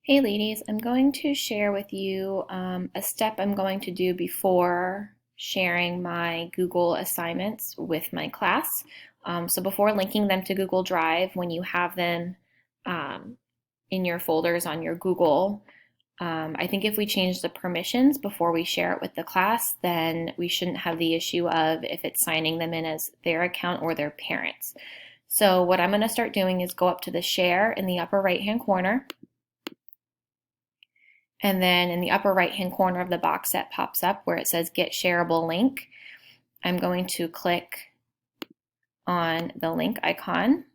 Hey ladies, I'm going to share with you a step I'm going to do before sharing my Google assignments with my class. So before linking them to Google Drive, when you have them um, in your folders on your Google, I think if we change the permissions before we share it with the class, then we shouldn't have the issue of if it's signing them in as their account or their parents. So what I'm going to start doing is go up to the share in the upper right hand corner. And then in the upper right-hand corner of the box that pops up where it says Get Shareable Link, I'm going to click on the link icon,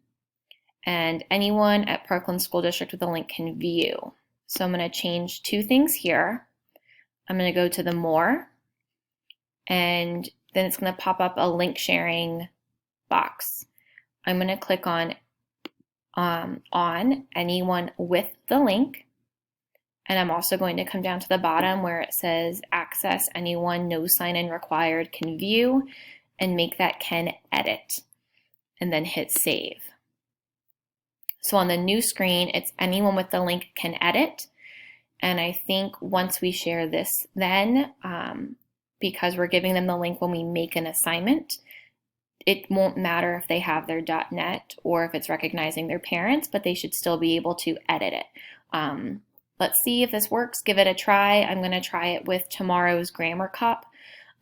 and anyone at Parkland School District with a link can view. So I'm going to change two things here. I'm going to go to the More, and then it's going to pop up a link sharing box. I'm going to click on anyone with the link. And I'm also going to come down to the bottom where it says access anyone, no sign in required can view, and make that can edit, and then hit save. So on the new screen, it's anyone with the link can edit. And I think once we share this then, because we're giving them the link when we make an assignment, it won't matter if they have their .NET or if it's recognizing their parents, but they should still be able to edit it. Let's see if this works. Give it a try. I'm going to try it with tomorrow's Grammar Cup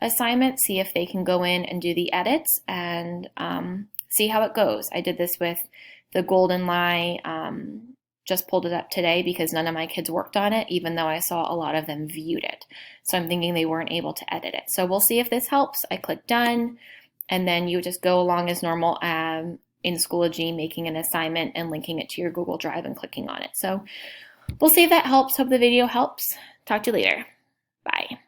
assignment, see if they can go in and do the edits and see how it goes. I did this with the Golden Lie, just pulled it up today because none of my kids worked on it, even though I saw a lot of them viewed it. So I'm thinking they weren't able to edit it. So we'll see if this helps. I click done, and then you just go along as normal in Schoology, making an assignment and linking it to your Google Drive and clicking on it. So we'll see if that helps. Hope the video helps. Talk to you later. Bye.